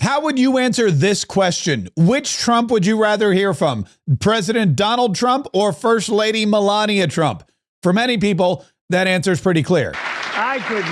How would you answer this question? Which Trump would you rather hear from? President Donald Trump or First Lady Melania Trump? For many people, that answer is pretty clear. I couldn't do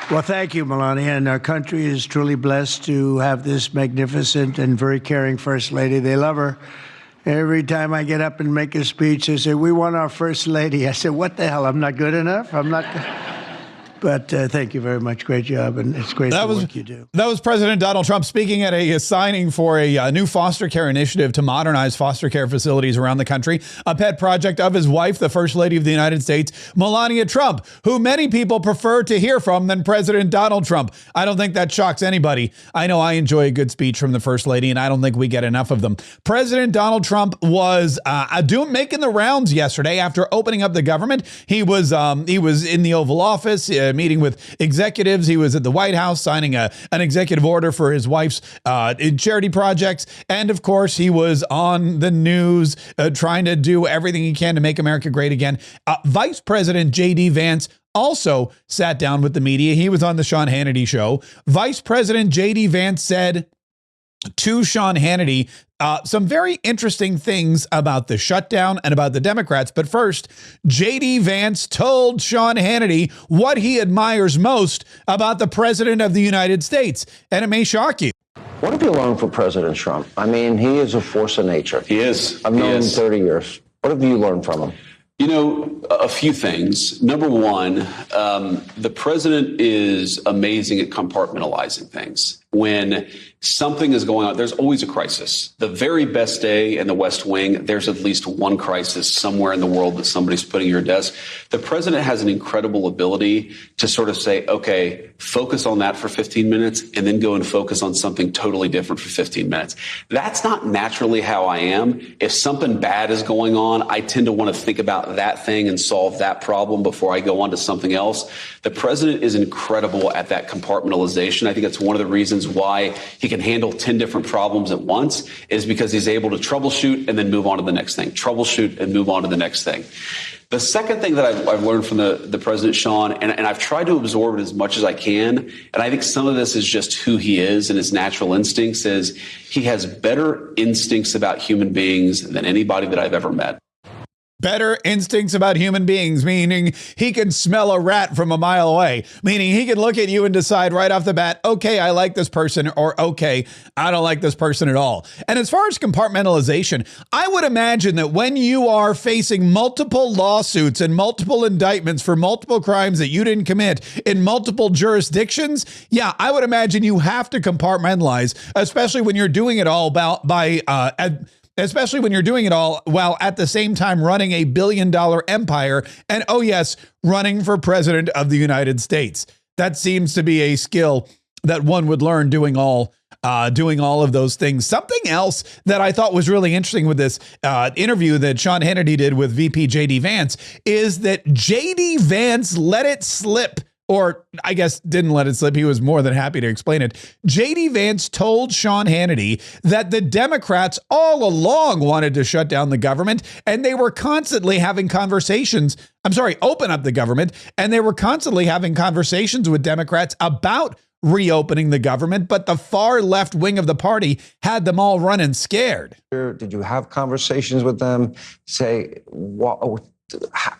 it. Well, thank you, Melania. And our country is truly blessed to have this magnificent and very caring First Lady. They love her. Every time I get up and make a speech, they say, "We want our First Lady." I said, "What the hell? I'm not good enough? I'm not..." But thank you very much. Great job. And it's great the work you do. That was President Donald Trump speaking at a signing for a new foster care initiative to modernize foster care facilities around the country, a pet project of his wife, the First Lady of the United States, Melania Trump, who many people prefer to hear from than President Donald Trump. I don't think that shocks anybody. I know I enjoy a good speech from the First Lady, and I don't think we get enough of them. President Donald Trump was making the rounds yesterday after opening up the government. He was in the Oval Office, meeting with executives. He was at the White House signing an executive order for his wife's charity projects. And of course, he was on the news trying to do everything he can to make America great again. Vice President J.D. Vance also sat down with the media. He was on the Sean Hannity show. Vice President J.D. Vance said to Sean Hannity some very interesting things about the shutdown and about the Democrats. But first, J.D. Vance told Sean Hannity what he admires most about the President of the United States. And it may shock you. What have you learned from President Trump? I mean, he is a force of nature. He is. I've known him 30 years. What have you learned from him? You know, a few things. Number one, the president is amazing at compartmentalizing things. When something is going on, there's always a crisis. The very best day in the West Wing, there's at least one crisis somewhere in the world that somebody's putting at your desk. The president has an incredible ability to sort of say, okay, focus on that for 15 minutes and then go and focus on something totally different for 15 minutes. That's not naturally how I am. If something bad is going on, I tend to want to think about that thing and solve that problem before I go on to something else. The president is incredible at that compartmentalization. I think that's one of the reasons why he can handle 10 different problems at once, is because he's able to troubleshoot and then move on to the next thing, troubleshoot and move on to the next thing. The second thing that I've learned from the president, Sean, and I've tried to absorb it as much as I can, and I think some of this is just who he is and his natural instincts, is he has better instincts about human beings than anybody that I've ever met. Better instincts about human beings, meaning he can smell a rat from a mile away, meaning he can look at you and decide right off the bat, okay, I like this person, or okay, I don't like this person at all. And as far as compartmentalization, I would imagine that when you are facing multiple lawsuits and multiple indictments for multiple crimes that you didn't commit in multiple jurisdictions, yeah, I would imagine you have to compartmentalize, especially when you're doing it all especially when you're doing it all while at the same time running a billion-dollar empire and, oh yes, running for president of the United States. That seems to be a skill that one would learn doing all of those things. Something else that I thought was really interesting with this interview that Sean Hannity did with VP J.D. Vance is that J.D. Vance let it slip. Or I guess didn't let it slip. He was more than happy to explain it. J.D. Vance told Sean Hannity that the Democrats all along wanted to shut down the government, and they were constantly having conversations. Open up the government. And they were constantly having conversations with Democrats about reopening the government. But the far left wing of the party had them all running scared. Did you have conversations with them? Say,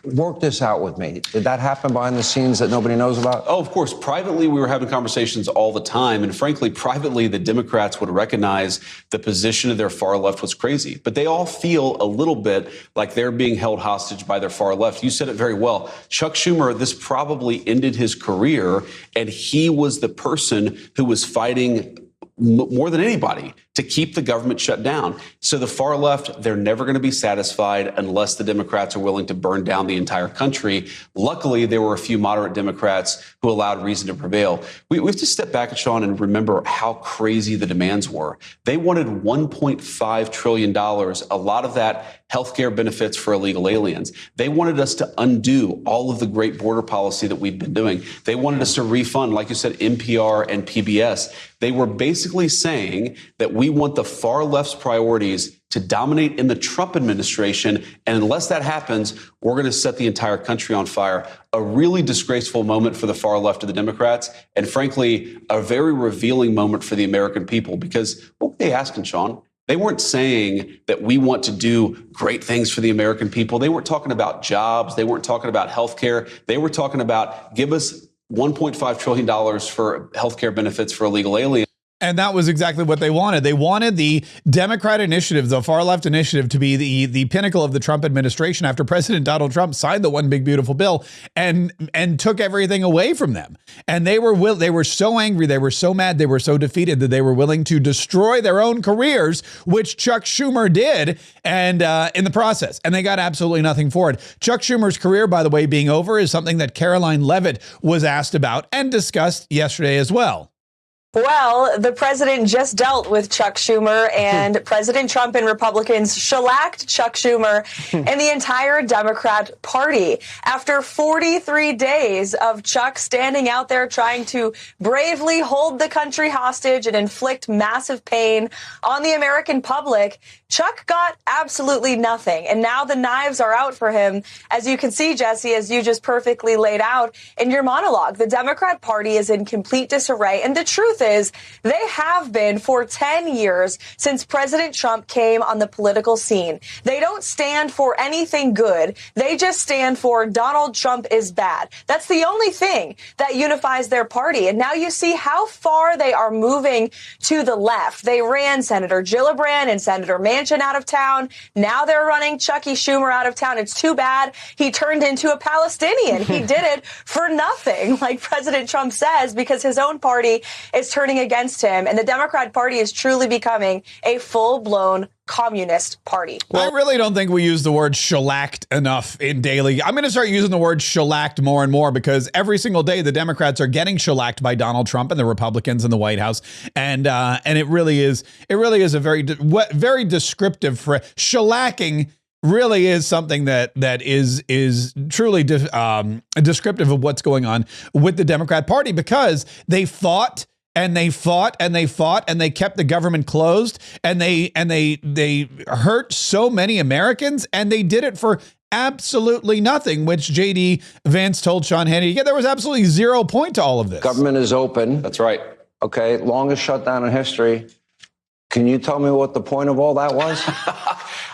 work this out with me. Did that happen behind the scenes that nobody knows about? Oh, of course. Privately, we were having conversations all the time. And frankly, privately, the Democrats would recognize the position of their far left was crazy. But they all feel a little bit like they're being held hostage by their far left. You said it very well. Chuck Schumer, this probably ended his career, and he was the person who was fighting more than anybody to keep the government shut down. So the far left, they're never going to be satisfied unless the Democrats are willing to burn down the entire country. Luckily, there were a few moderate Democrats who allowed reason to prevail. We have to step back, Sean, and remember how crazy the demands were. They wanted $1.5 trillion, a lot of that healthcare benefits for illegal aliens. They wanted us to undo all of the great border policy that we've been doing. They wanted us to refund, like you said, NPR and PBS. They were basically saying that we We want the far left's priorities to dominate in the Trump administration. And unless that happens, we're going to set the entire country on fire. A really disgraceful moment for the far left of the Democrats. And frankly, a very revealing moment for the American people, because what were they asking, Sean? They weren't saying that we want to do great things for the American people. They weren't talking about jobs. They weren't talking about health care. They were talking about give us $1.5 trillion for health care benefits for illegal aliens. And that was exactly what they wanted. They wanted the Democrat initiative, the far left initiative, to be the pinnacle of the Trump administration after President Donald Trump signed the one big beautiful bill and took everything away from them. And they were so angry, they were so mad, they were so defeated that they were willing to destroy their own careers, which Chuck Schumer did, and in the process. And they got absolutely nothing for it. Chuck Schumer's career, by the way, being over is something that Caroline Leavitt was asked about and discussed yesterday as well. Well, the president just dealt with Chuck Schumer, and President Trump and Republicans shellacked Chuck Schumer and the entire Democrat Party. After 43 days of Chuck standing out there trying to bravely hold the country hostage and inflict massive pain on the American public, Chuck got absolutely nothing. And now the knives are out for him. As you can see, Jesse, as you just perfectly laid out in your monologue, the Democrat Party is in complete disarray. And the truth is they have been for 10 years since President Trump came on the political scene. They don't stand for anything good. They just stand for Donald Trump is bad. That's the only thing that unifies their party. And now you see how far they are moving to the left. They ran Senator Gillibrand and Senator Manchin out of town. Now they're running Chucky Schumer out of town. It's too bad he turned into a Palestinian. He did it for nothing, like President Trump says, because his own party is turning against him. And the Democrat Party is truly becoming a full-blown communist party. Well, I really don't think we use the word shellacked enough in daily. I'm going to start using the word shellacked more and more, because every single day the Democrats are getting shellacked by Donald Trump and the Republicans in the White House. And it really is a very descriptive for shellacking. Really is something that is truly descriptive of what's going on with the Democrat Party, because they fought and they fought and they fought and they kept the government closed and they hurt so many Americans, and they did it for absolutely nothing, which J.D. Vance told Sean Hannity. Yeah, there was absolutely 0 point to all of this. Government is open. That's right. Okay, longest shutdown in history. Can you tell me what the point of all that was?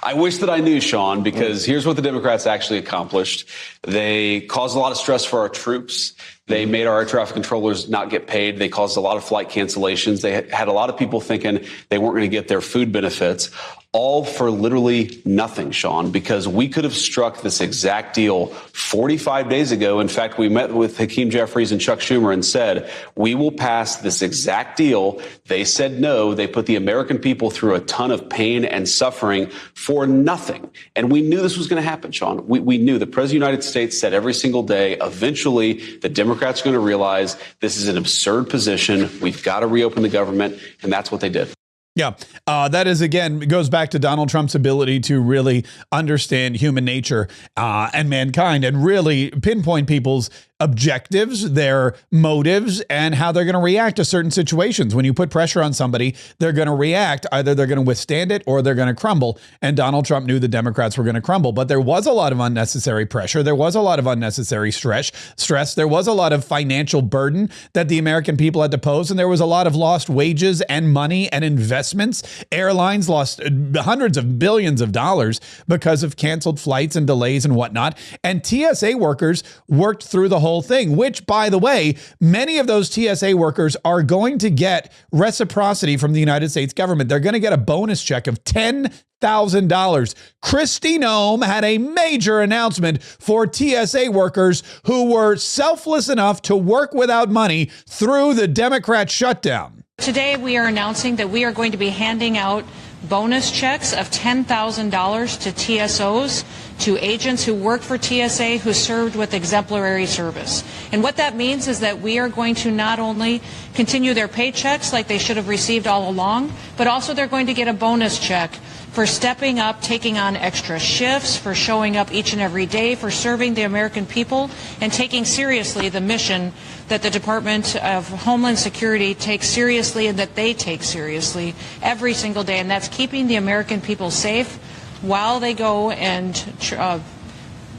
I wish that I knew, Sean, because here's what the Democrats actually accomplished. They caused a lot of stress for our troops. They made our air traffic controllers not get paid. They caused a lot of flight cancellations. They had a lot of people thinking they weren't going to get their food benefits, all for literally nothing, Sean, because we could have struck this exact deal 45 days ago. In fact, we met with Hakeem Jeffries and Chuck Schumer and said, we will pass this exact deal. They said no. They put the American people through a ton of pain and suffering for nothing. And we knew this was going to happen, Sean. We knew the President of the United States said every single day, eventually the Democrats are going to realize this is an absurd position. We've got to reopen the government. And that's what they did. Yeah, that is, again, goes back to Donald Trump's ability to really understand human nature and mankind, and really pinpoint people's objectives, their motives, and how they're going to react to certain situations. When you put pressure on somebody, they're going to react. Either they're going to withstand it or they're going to crumble. And Donald Trump knew the Democrats were going to crumble. But there was a lot of unnecessary pressure. There was a lot of unnecessary stress. There was a lot of financial burden that the American people had to pose. And there was a lot of lost wages and money and investments. Airlines lost hundreds of billions of dollars because of canceled flights and delays and whatnot. And TSA workers worked through the whole thing, which, by the way, many of those TSA workers are going to get reciprocity from the United States government. They're going to get a bonus check of $10,000. Kristi Noem had a major announcement for TSA workers who were selfless enough to work without money through the Democrat shutdown. Today, we are announcing that we are going to be handing out bonus checks of $10,000 to TSOs, to agents who work for TSA who served with exemplary service. And what that means is that we are going to not only continue their paychecks like they should have received all along, but also they're going to get a bonus check for stepping up, taking on extra shifts, for showing up each and every day, for serving the American people, and taking seriously the mission that the Department of Homeland Security takes seriously and that they take seriously every single day, and that's keeping the American people safe while they go and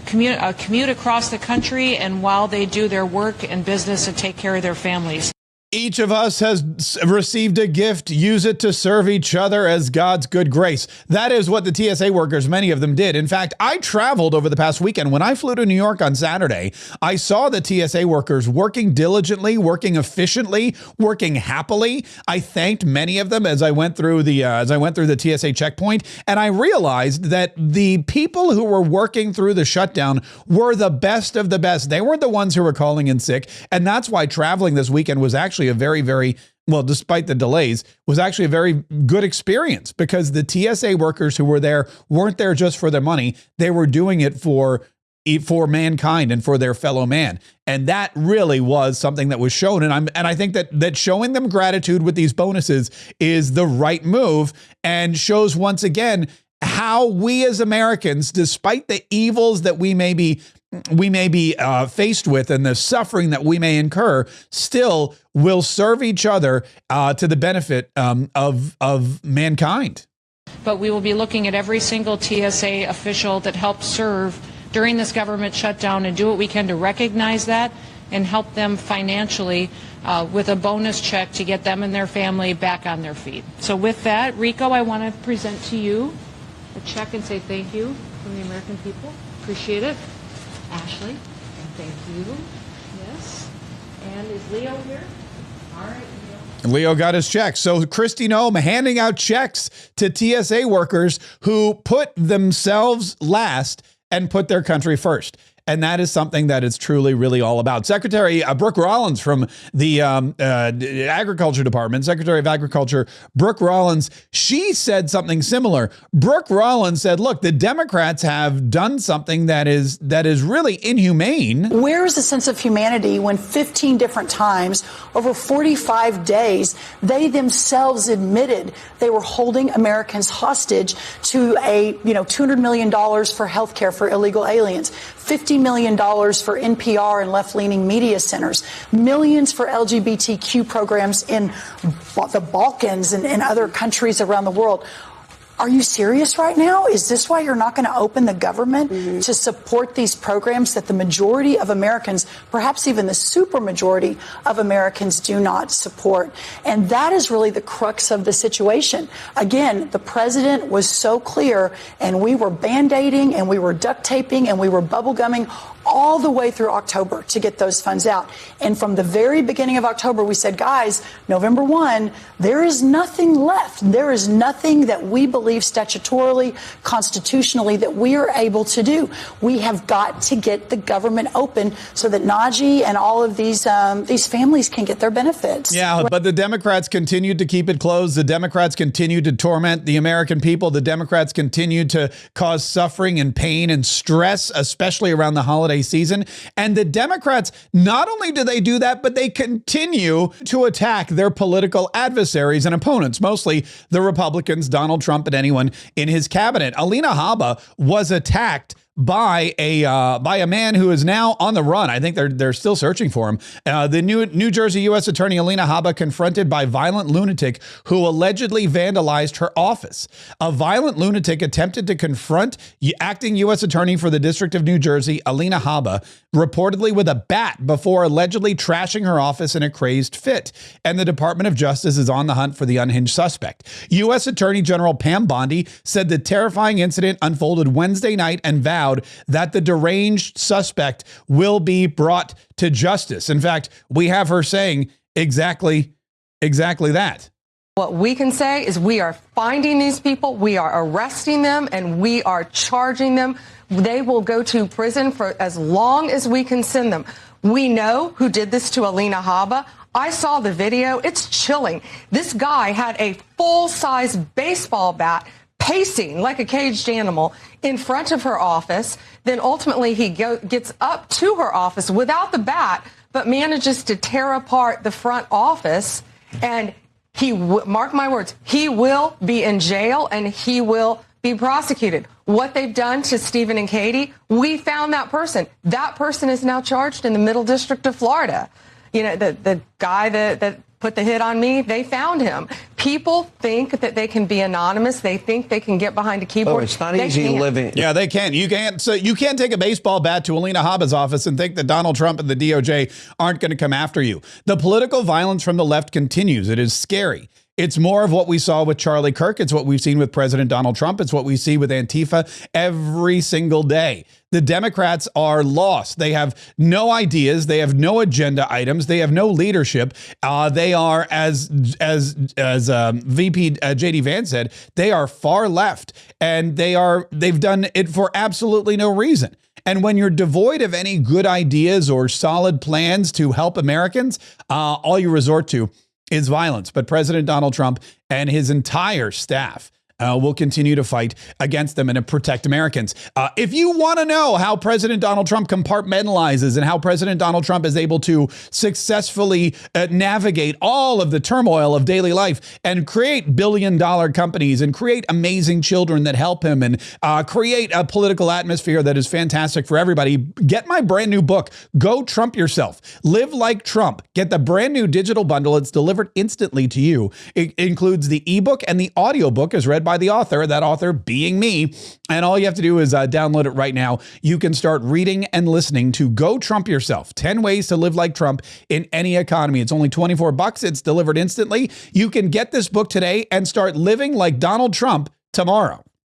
commute across the country and while they do their work and business and take care of their families. Each of us has received a gift. Use it to serve each other as God's good grace. That is what the TSA workers, many of them, did. In fact, I traveled over the past weekend. When I flew to New York on Saturday, I saw the TSA workers working diligently, working efficiently, working happily. I thanked many of them as I went through the TSA checkpoint, and I realized that the people who were working through the shutdown were the best of the best. They weren't the ones who were calling in sick, and that's why traveling this weekend was actually a very, very, well, despite the delays, was actually a very good experience, because the TSA workers who were there weren't there just for their money. They were doing it for mankind and for their fellow man. And that really was something that was shown. And I think that showing them gratitude with these bonuses is the right move, and shows once again how we as Americans, despite the evils that we may be faced with and the suffering that we may incur, still will serve each other to the benefit of mankind. But we will be looking at every single TSA official that helped serve during this government shutdown and do what we can to recognize that and help them financially with a bonus check to get them and their family back on their feet. So with that, Rico, I want to present to you a check and say thank you from the American people. Appreciate it. Ashley, thank you. Yes. And is Leo here? All right, Leo got his check. So Kristi Noem handing out checks to TSA workers who put themselves last and put their country first. And that is something that is truly, really all about. Secretary Brooke Rollins from the Agriculture Department, Secretary of Agriculture, Brooke Rollins, she said something similar. Brooke Rollins said, look, the Democrats have done something that is really inhumane. Where is the sense of humanity when 15 different times over 45 days, they themselves admitted they were holding Americans hostage to a, $200 million for health care for illegal aliens, $50 million for NPR and left-leaning media centers, millions for LGBTQ programs in the Balkans and other countries around the world. Are you serious right now? Is this why you're not going to open the government to support these programs that the majority of Americans, perhaps even the supermajority of Americans, do not support? And that is really the crux of the situation. Again, the president was so clear, and we were band-aiding and we were duct taping and we were bubble gumming all the way through October to get those funds out. And from the very beginning of October, we said, guys, November 1, there is nothing left. There is nothing that we believe statutorily, constitutionally, that we are able to do. We have got to get the government open so that Najee and all of these families can get their benefits. Yeah, but the Democrats continued to keep it closed. The Democrats continued to torment the American people. The Democrats continued to cause suffering and pain and stress, especially around the holiday season. And the Democrats, not only do they do that, but they continue to attack their political adversaries and opponents, mostly the Republicans, Donald Trump, and anyone in his cabinet. Alina Habba was attacked by a man who is now on the run. I think they're still searching for him. The New Jersey U.S. Attorney Alina Habba confronted by violent lunatic who allegedly vandalized her office. A violent lunatic attempted to confront acting U.S. Attorney for the District of New Jersey, Alina Habba, reportedly with a bat before allegedly trashing her office in a crazed fit. And the Department of Justice is on the hunt for the unhinged suspect. U.S. Attorney General Pam Bondi said the terrifying incident unfolded Wednesday night and vowed that the deranged suspect will be brought to justice. In fact, we have her saying exactly that. What we can say is we are finding these people, we are arresting them, and we are charging them. They will go to prison for as long as we can send them. We know who did this to Alina Habba. I saw the video. It's chilling. This guy had a full-size baseball bat pacing like a caged animal in front of her office. Then ultimately he gets up to her office without the bat, but manages to tear apart the front office. And mark my words, he will be in jail and he will be prosecuted. What they've done to Stephen and Katie, we found that person. That person is now charged in the Middle District of Florida. the guy that put the hit on me, they found him. People think that they can be anonymous. They think they can get behind a keyboard. Oh, it's not easy living. Yeah, they can. You can't. So you can't take a baseball bat to Alina Habba's office and think that Donald Trump and the DOJ aren't going to come after you. The political violence from the left continues. It is scary. It's more of what we saw with Charlie Kirk. It's what we've seen with President Donald Trump. It's what we see with Antifa every single day. The Democrats are lost. They have no ideas. They have no agenda items. They have no leadership. They are, as VP J.D. Vance said, they are far left, and they've done it for absolutely no reason. And when you're devoid of any good ideas or solid plans to help Americans, all you resort to is violence. But President Donald Trump and his entire staff will continue to fight against them and to protect Americans. If you want to know how President Donald Trump compartmentalizes and how President Donald Trump is able to successfully navigate all of the turmoil of daily life and create billion-dollar companies and create amazing children that help him and create a political atmosphere that is fantastic for everybody, get my brand new book, Go Trump Yourself. Live Like Trump. Get the brand new digital bundle. It's delivered instantly to you. It includes the ebook and the audiobook as read by the author, that author being me. And all you have to do is download it right now. You can start reading and listening to Go Trump Yourself, 10 ways to live like Trump in any economy. It's only $24. It's delivered instantly. You can get this book today and start living like Donald Trump tomorrow.